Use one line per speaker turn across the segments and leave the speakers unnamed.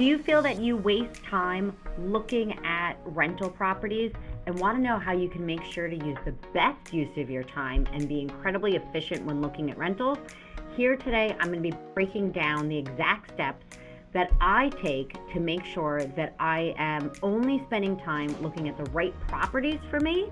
Do you feel that you waste time looking at rental properties and want to know how you can make sure to use the best use of your time and be incredibly efficient when looking at rentals? Here today, I'm going to be breaking down the exact steps that I take to make sure that I am only spending time looking at the right properties for me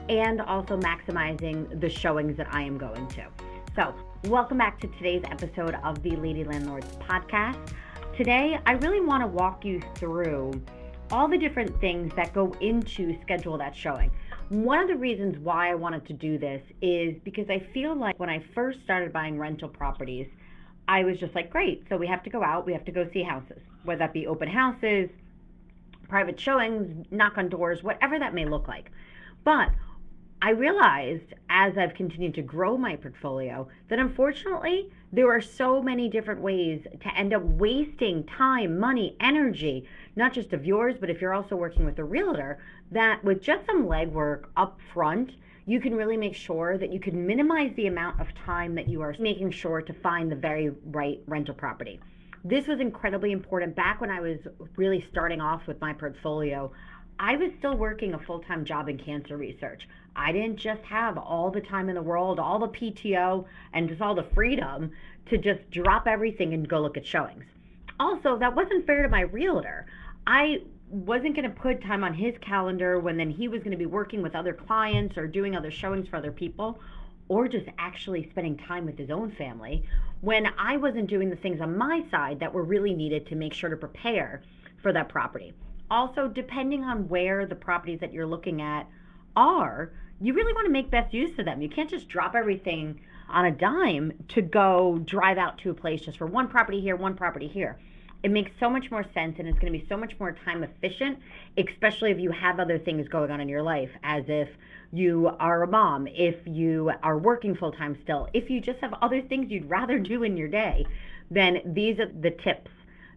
and also maximizing the showings that I am going to. So, welcome back to today's episode of the Lady Landlords Podcast. Today, I really want to walk you through all the different things that go into schedule that showing. One of the reasons why I wanted to do this is because I feel like when I first started buying rental properties, I was just like, great, so we have to go out, we have to go see houses, whether that be open houses, private showings, knock on doors, whatever that may look like. But I realized as I've continued to grow my portfolio that unfortunately there are so many different ways to end up wasting time, money, energy, not just of yours, but if you're also working with a realtor, that with just some legwork up front, you can really make sure that you can minimize the amount of time that you are making sure to find the very right rental property. This was incredibly important back when I was really starting off with my portfolio. I was still working a full-time job in cancer research. I didn't just have all the time in the world, all the PTO, and just all the freedom to just drop everything and go look at showings. Also, that wasn't fair to my realtor. I wasn't going to put time on his calendar when then he was going to be working with other clients or doing other showings for other people, or just actually spending time with his own family when I wasn't doing the things on my side that were really needed to make sure to prepare for that property. Also, depending on where the properties that you're looking at are, you really want to make best use of them. You can't just drop everything on a dime to go drive out to a place just for one property here, one property here. It makes so much more sense, and it's going to be so much more time efficient, especially if you have other things going on in your life, as if you are a mom, if you are working full-time still, if you just have other things you'd rather do in your day, then these are the tips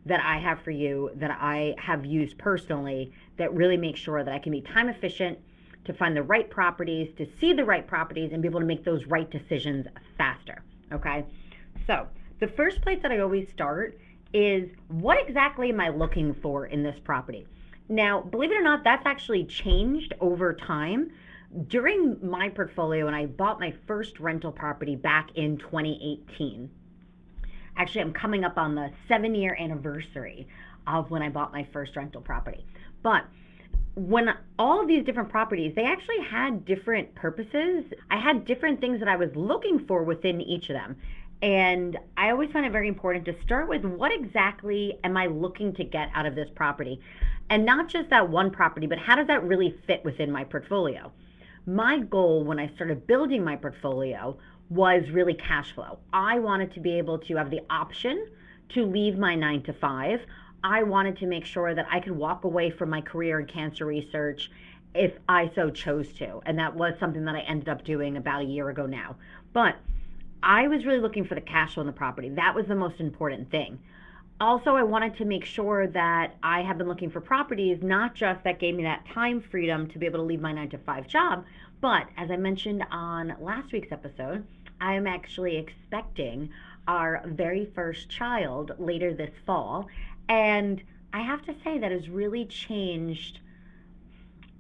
that I have for you that I have used personally that really make sure that I can be time efficient to find the right properties, to see the right properties, and be able to make those right decisions faster, okay? So the first place that I always start is, what exactly am I looking for in this property? Now, believe it or not, that's actually changed over time. During my portfolio, when I bought my first rental property back in 2018, actually, I'm coming up on the 7-year anniversary of when I bought my first rental property. But when all of these different properties, they actually had different purposes. I had different things that I was looking for within each of them. And I always find it very important to start with, what exactly am I looking to get out of this property? And not just that one property, but how does that really fit within my portfolio? My goal when I started building my portfolio was really cash flow. I wanted to be able to have the option to leave my 9-to-5. I wanted to make sure that I could walk away from my career in cancer research if I so chose to. And that was something that I ended up doing about a year ago now. But I was really looking for the cash flow in the property. That was the most important thing. Also, I wanted to make sure that I have been looking for properties, not just that gave me that time freedom to be able to leave my 9-to-5 job, but as I mentioned on last week's episode, I am actually expecting our very first child later this fall. And I have to say that has really changed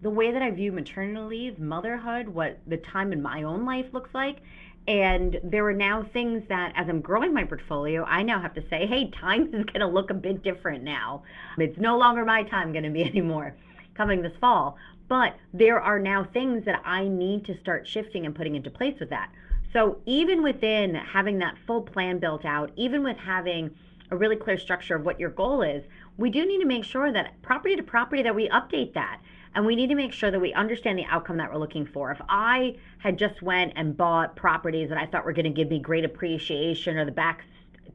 the way that I view maternity leave, motherhood, what the time in my own life looks like. And there are now things that, as I'm growing my portfolio, I now have to say, hey, time is going to look a bit different now. It's no longer my time going to be anymore coming this fall. But there are now things that I need to start shifting and putting into place with that. So even within having that full plan built out, even with having a really clear structure of what your goal is, we do need to make sure that property to property that we update that. And we need to make sure that we understand the outcome that we're looking for. If I had just went and bought properties that I thought were going to give me great appreciation or the back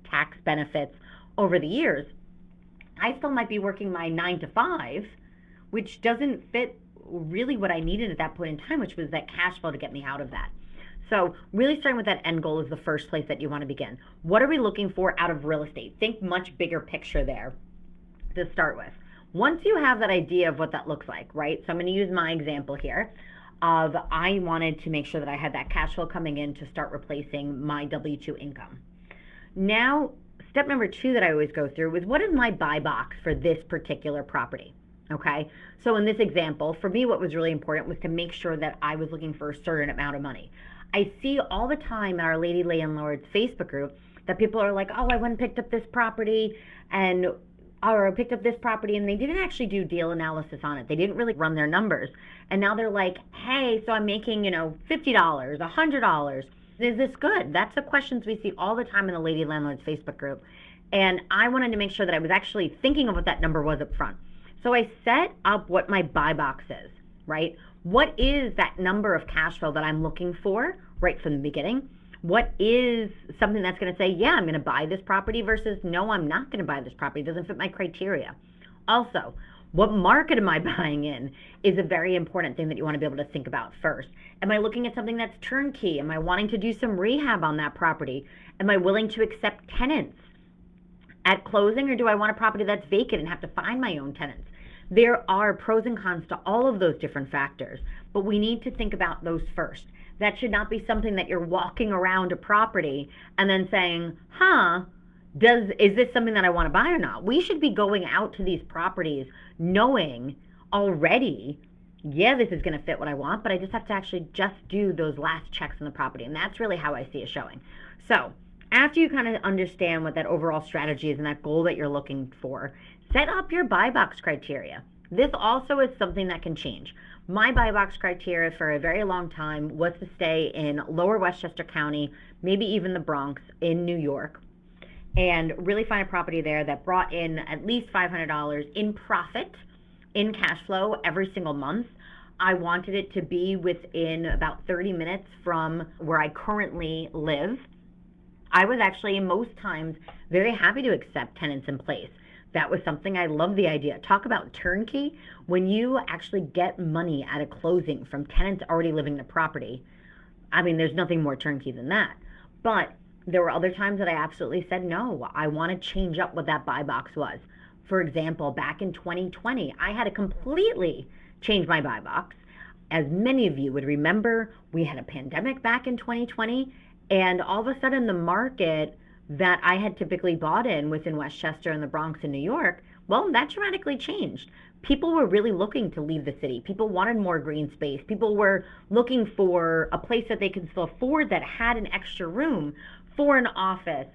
tax benefits over the years, I still might be working my 9-to-5, which doesn't fit really what I needed at that point in time, which was that cash flow to get me out of that. So really starting with that end goal is the first place that you want to begin. What are we looking for out of real estate? Think much bigger picture there to start with. Once you have that idea of what that looks like, right? So I'm going to use my example here of I wanted to make sure that I had that cash flow coming in to start replacing my W-2 income. Now, step number 2 that I always go through is, what is my buy box for this particular property? Okay, so in this example, for me, what was really important was to make sure that I was looking for a certain amount of money. I see all the time in our Lady Landlords Facebook group that people are like, oh, I went and picked up this property or picked up this property, and they didn't actually do deal analysis on it. They didn't really run their numbers. And now they're like, hey, so I'm making, $50, $100. Is this good? That's the questions we see all the time in the Lady Landlords Facebook group. And I wanted to make sure that I was actually thinking of what that number was up front. So I set up what my buy box is, right? What is that number of cash flow that I'm looking for right from the beginning? What is something that's going to say, yeah, I'm going to buy this property versus no, I'm not going to buy this property. It doesn't fit my criteria. Also, what market am I buying in is a very important thing that you want to be able to think about first. Am I looking at something that's turnkey? Am I wanting to do some rehab on that property? Am I willing to accept tenants at closing, or do I want a property that's vacant and have to find my own tenants? There are pros and cons to all of those different factors, but we need to think about those first. That should not be something that you're walking around a property and then saying, is this something that I want to buy or not? We should be going out to these properties knowing already, yeah, this is going to fit what I want, but I just have to actually just do those last checks on the property. And that's really how I see it showing. So after you kind of understand what that overall strategy is and that goal that you're looking for, set up your buy box criteria. This also is something that can change. My buy box criteria for a very long time was to stay in Lower Westchester County, maybe even the Bronx in New York, and really find a property there that brought in at least $500 in profit, in cash flow every single month. I wanted it to be within about 30 minutes from where I currently live. I was actually most times very happy to accept tenants in place. That was something I love the idea. Talk about turnkey. When you actually get money at a closing from tenants already living in the property, I mean, there's nothing more turnkey than that. But there were other times that I absolutely said, no, I want to change up what that buy box was. For example, back in 2020, I had to completely change my buy box. As many of you would remember, we had a pandemic back in 2020, and all of a sudden the market that I had typically bought in within Westchester and the Bronx in New York, well, that dramatically changed. People were really looking to leave the city. People wanted more green space. People were looking for a place that they could still afford that had an extra room for an office,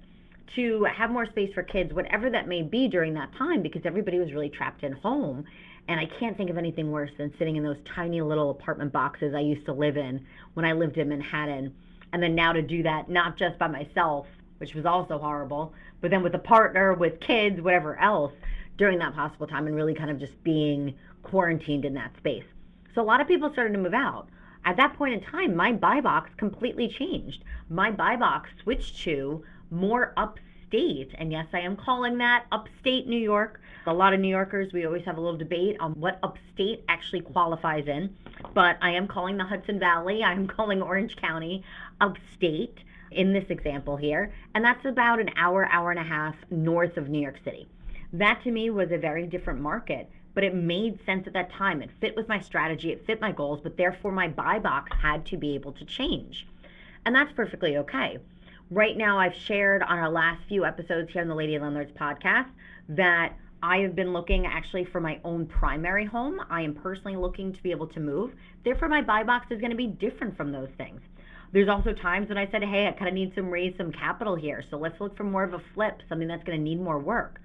to have more space for kids, whatever that may be during that time, because everybody was really trapped in home. And I can't think of anything worse than sitting in those tiny little apartment boxes I used to live in when I lived in Manhattan. And then now to do that, not just by myself, which was also horrible, but then with a partner, with kids, whatever else, during that possible time, and really kind of just being quarantined in that space. So a lot of people started to move out. At that point in time, my buy box completely changed. My buy box switched to more upstate, and yes, I am calling that upstate New York. A lot of New Yorkers, we always have a little debate on what upstate actually qualifies in, but I am calling the Hudson Valley, I'm calling Orange County upstate in this example here, and that's about an hour, hour and a half north of New York City. That to me was a very different market, but it made sense at that time. It fit with my strategy, it fit my goals, but therefore my buy box had to be able to change. And that's perfectly okay. Right now, I've shared on our last few episodes here on the Lady Landlords Podcast that I have been looking actually for my own primary home. I am personally looking to be able to move. Therefore, my buy box is going to be different from those things. There's also times when I said, hey, I kind of need raise some capital here, so let's look for more of a flip, something that's going to need more work.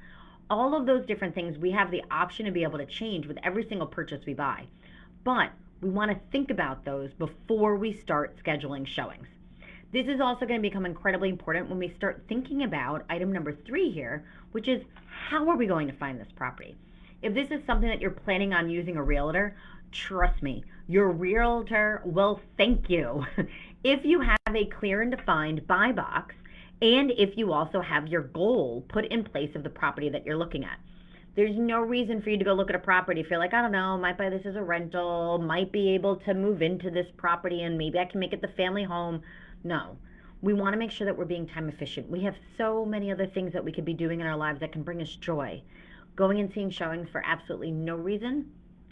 All of those different things, we have the option to be able to change with every single purchase we buy. But we want to think about those before we start scheduling showings. This is also going to become incredibly important when we start thinking about item number 3 here, which is, how are we going to find this property? If this is something that you're planning on using a realtor, trust me, your realtor will thank you if you have a clear and defined buy box, and if you also have your goal put in place of the property that you're looking at. There's no reason for you to go look at a property if you're like, I don't know, might buy this as a rental, might be able to move into this property and maybe I can make it the family home. No, we want to make sure that we're being time efficient. We have so many other things that we could be doing in our lives that can bring us joy. Going and seeing showings for absolutely no reason,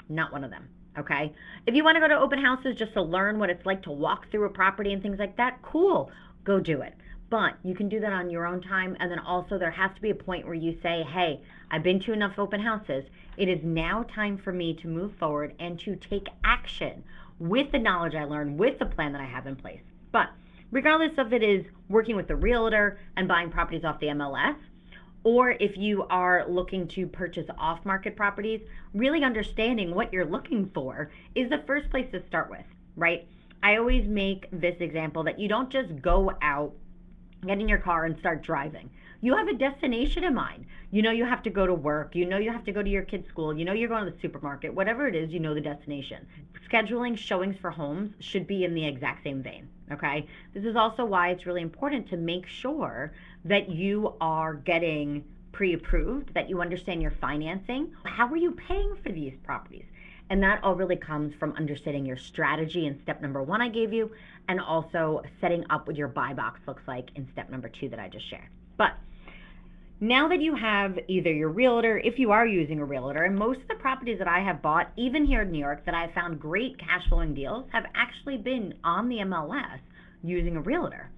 not one of them. Okay? If you want to go to open houses just to learn what it's like to walk through a property and things like that, cool, go do it. But you can do that on your own time. And then also there has to be a point where you say, hey, I've been to enough open houses. It is now time for me to move forward and to take action with the knowledge I learned, with the plan that I have in place. But regardless of it is working with the realtor and buying properties off the MLS, or if you are looking to purchase off-market properties, really understanding what you're looking for is the first place to start with, right? I always make this example that you don't just go out, get in your car and start driving. You have a destination in mind. You know you have to go to work. You know you have to go to your kid's school. You know you're going to the supermarket. Whatever it is, you know the destination. Scheduling showings for homes should be in the exact same vein, okay? This is also why it's really important to make sure that you are getting pre-approved, that you understand your financing. How are you paying for these properties? And that all really comes from understanding your strategy in step number 1 I gave you, and also setting up what your buy box looks like in step number 2 that I just shared. But now that you have either your realtor, if you are using a realtor, and most of the properties that I have bought, even here in New York, that I found great cash flowing deals, have actually been on the MLS using a realtor.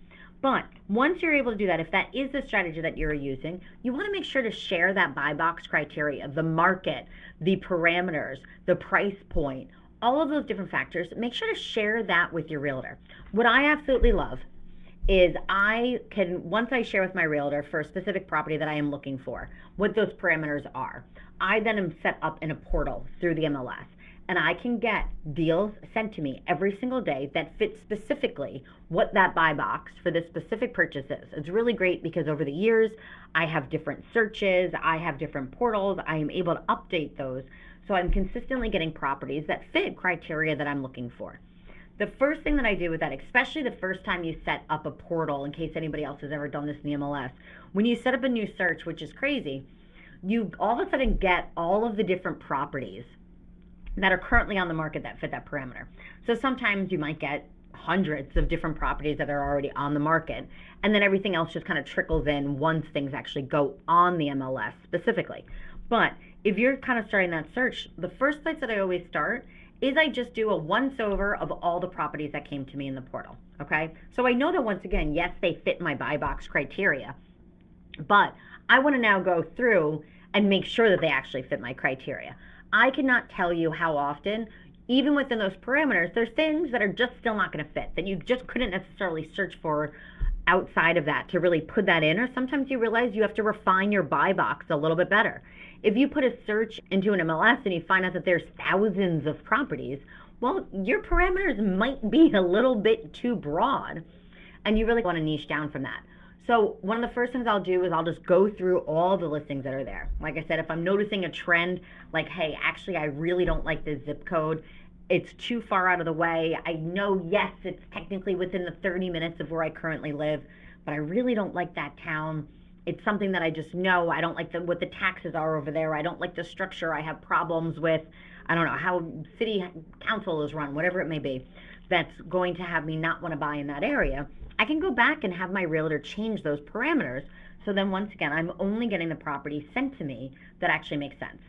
But once you're able to do that, if that is the strategy that you're using, you want to make sure to share that buy box criteria, the market, the parameters, the price point, all of those different factors. Make sure to share that with your realtor. What I absolutely love is I can, once I share with my realtor for a specific property that I am looking for, what those parameters are, I then am set up in a portal through the MLS. And I can get deals sent to me every single day that fit specifically what that buy box for this specific purchase is. It's really great because over the years, I have different searches, I have different portals, I am able to update those. So I'm consistently getting properties that fit criteria that I'm looking for. The first thing that I do with that, especially the first time you set up a portal, in case anybody else has ever done this in the MLS, when you set up a new search, which is crazy, you all of a sudden get all of the different properties that are currently on the market that fit that parameter. So sometimes you might get hundreds of different properties that are already on the market, and then everything else just kind of trickles in once things actually go on the MLS specifically. But if you're kind of starting that search, the first place that I always start is I just do a once over of all the properties that came to me in the portal, okay? So I know that once again, yes, they fit my buy box criteria, but I want to now go through and make sure that they actually fit my criteria. I cannot tell you how often, even within those parameters, there's things that are just still not going to fit, that you just couldn't necessarily search for outside of that to really put that in, or sometimes you realize you have to refine your buy box a little bit better. If you put a search into an MLS and you find out that there's thousands of properties, well, your parameters might be a little bit too broad, and you really want to niche down from that. So one of the first things I'll do is I'll just go through all the listings that are there. Like I said, if I'm noticing a trend, like, hey, actually, I really don't like this zip code. It's too far out of the way. I know, yes, it's technically within the 30 minutes of where I currently live, but I really don't like that town. It's something that I just know. I don't like what the taxes are over there. I don't like the structure. I have problems with, I don't know, how city council is run, whatever it may be, that's going to have me not want to buy in that area. I can go back and have my realtor change those parameters. So then once again, I'm only getting the property sent to me that actually makes sense.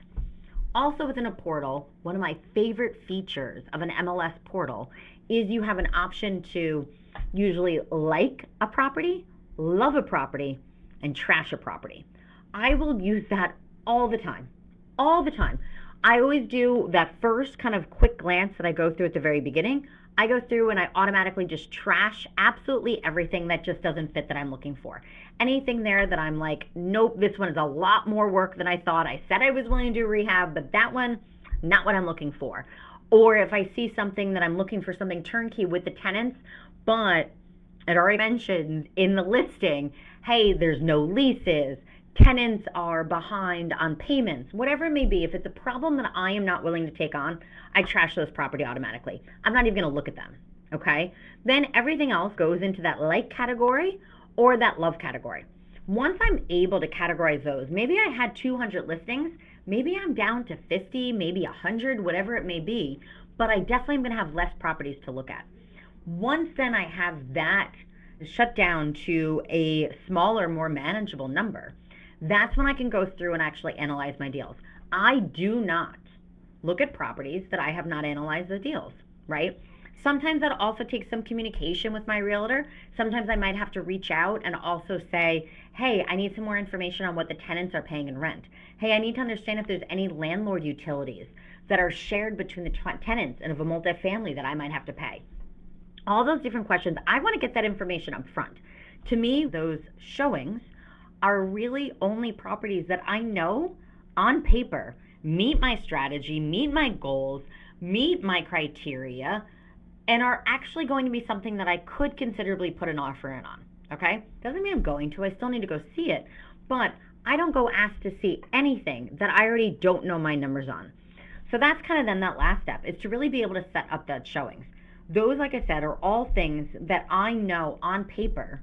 Also within a portal, one of my favorite features of an MLS portal is you have an option to usually like a property, love a property, and trash a property. I will use that all the time, all the time. I always do that first kind of quick glance that I go through at the very beginning. I go through and I automatically just trash absolutely everything that just doesn't fit that I'm looking for. Anything there that I'm like, nope, this one is a lot more work than I thought. I said I was willing to do rehab, but that one, not what I'm looking for. Or if I see something that I'm looking for something turnkey with the tenants, but it already mentioned in the listing, hey, there's no leases, tenants are behind on payments, whatever it may be. If it's a problem that I am not willing to take on, I trash those property automatically. I'm not even going to look at them, okay? Then everything else goes into that like category or that love category. Once I'm able to categorize those, maybe I had 200 listings, maybe I'm down to 50, maybe 100, whatever it may be, but I definitely am going to have less properties to look at. Once then I have that shut down to a smaller, more manageable number, that's when I can go through and actually analyze my deals. I do not look at properties that I have not analyzed the deals, right? Sometimes that also takes some communication with my realtor. Sometimes I might have to reach out and also say, hey, I need some more information on what the tenants are paying in rent. Hey, I need to understand if there's any landlord utilities that are shared between the tenants and of a multifamily that I might have to pay. All those different questions, I want to get that information up front. To me, those showings are really only properties that I know on paper meet my strategy, meet my goals, meet my criteria, and are actually going to be something that I could considerably put an offer in on. Okay? Doesn't mean I'm going to. I still need to go see it. But I don't go ask to see anything that I already don't know my numbers on. So that's kind of then that last step, is to really be able to set up that showings. Those, like I said, are all things that I know on paper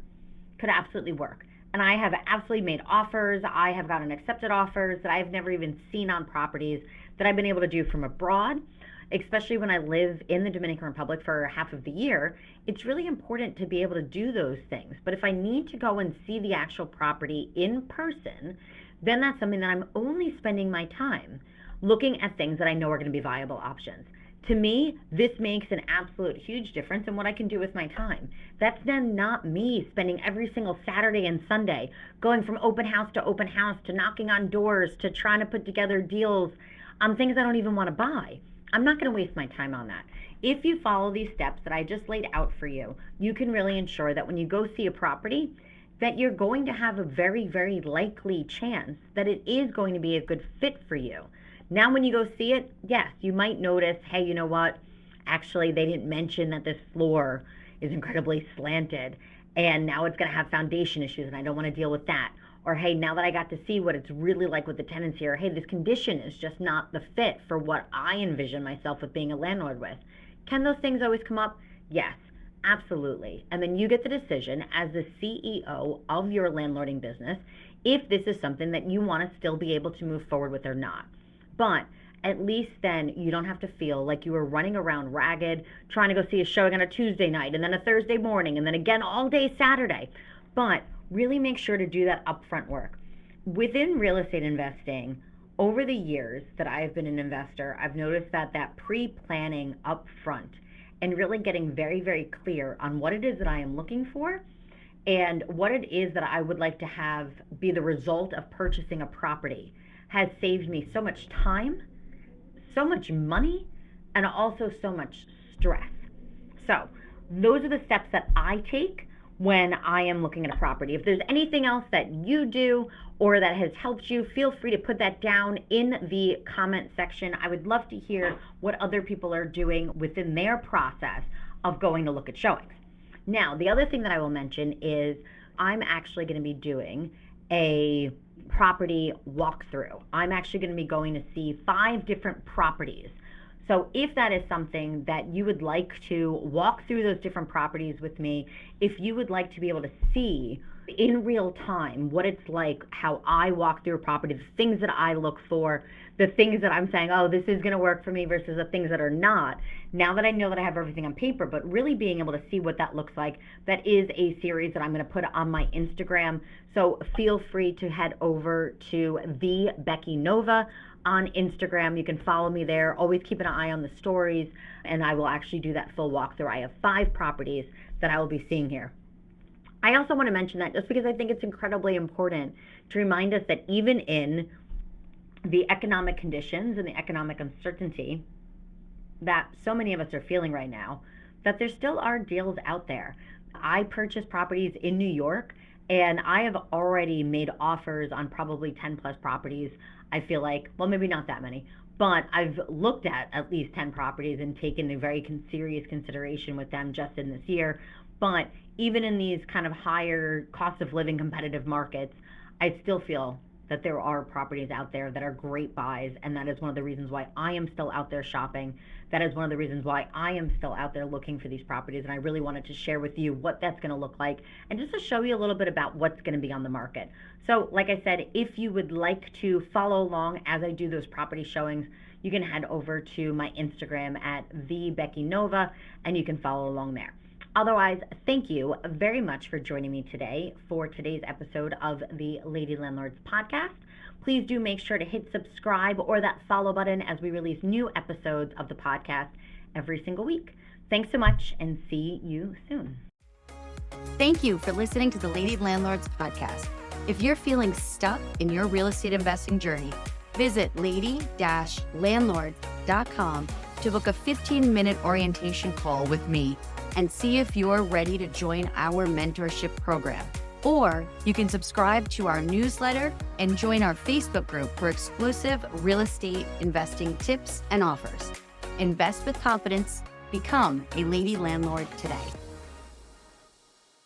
could absolutely work. And I have absolutely made offers. I have gotten accepted offers that I've never even seen on properties that I've been able to do from abroad, especially when I live in the Dominican Republic for half of the year. It's really important to be able to do those things. But if I need to go and see the actual property in person, then that's something that I'm only spending my time looking at things that I know are going to be viable options. To me, this makes an absolute huge difference in what I can do with my time. That's then not me spending every single Saturday and Sunday going from open house to knocking on doors to trying to put together deals on things I don't even want to buy. I'm not going to waste my time on that. If you follow these steps that I just laid out for you, you can really ensure that when you go see a property, that you're going to have a very, very likely chance that it is going to be a good fit for you. Now, when you go see it, yes, you might notice, hey, you know what? Actually, they didn't mention that this floor is incredibly slanted, and now it's going to have foundation issues, and I don't want to deal with that. Or, hey, now that I got to see what it's really like with the tenants here, hey, this condition is just not the fit for what I envision myself with being a landlord with. Can those things always come up? Yes, absolutely. And then you get the decision as the CEO of your landlording business if this is something that you want to still be able to move forward with or not. But at least then you don't have to feel like you were running around ragged, trying to go see a showing on a Tuesday night and then a Thursday morning and then again all day Saturday. But really make sure to do that upfront work. Within real estate investing, over the years that I've been an investor, I've noticed that pre-planning upfront and really getting very, very clear on what it is that I am looking for and what it is that I would like to have be the result of purchasing a property has saved me so much time, so much money, and also so much stress. So those are the steps that I take when I am looking at a property. If there's anything else that you do or that has helped you, feel free to put that down in the comment section. I would love to hear what other people are doing within their process of going to look at showings. Now, the other thing that I will mention is I'm actually going to be doing a property walkthrough. I'm actually going to be going to see 5 different properties. So if that is something that you would like to walk through those different properties with me, if you would like to be able to see in real time what it's like, how I walk through a property, the things that I look for, the things that I'm saying, oh, this is going to work for me versus the things that are not. Now that I know that I have everything on paper, but really being able to see what that looks like, that is a series that I'm going to put on my Instagram. So feel free to head over to the Becky Nova on Instagram. You can follow me there. Always keep an eye on the stories, and I will actually do that full walkthrough. I have 5 properties that I will be seeing here. I also want to mention that just because I think it's incredibly important to remind us that even in the economic conditions and the economic uncertainty that so many of us are feeling right now, that there still are deals out there. I purchased properties in New York, and I have already made offers on probably 10 plus properties. I feel like, well, maybe not that many, but I've looked at least 10 properties and taken a very serious consideration with them just in this year. But even in these kind of higher cost of living competitive markets, I still feel that there are properties out there that are great buys, and that is one of the reasons why I am still out there shopping. That is one of the reasons why I am still out there looking for these properties, and I really wanted to share with you what that's going to look like and just to show you a little bit about what's going to be on the market. So like I said, if you would like to follow along as I do those property showings, you can head over to my Instagram at @TheBeckyNova, and you can follow along there. Otherwise, thank you very much for joining me today for today's episode of the Lady Landlords Podcast. Please do make sure to hit subscribe or that follow button as we release new episodes of the podcast every single week. Thanks so much and see you soon.
Thank you for listening to the Lady Landlords Podcast. If you're feeling stuck in your real estate investing journey, visit lady-landlords.com to book a 15-minute orientation call with me and see if you're ready to join our mentorship program. Or you can subscribe to our newsletter and join our Facebook group for exclusive real estate investing tips and offers. Invest with confidence. Become a Lady Landlord today.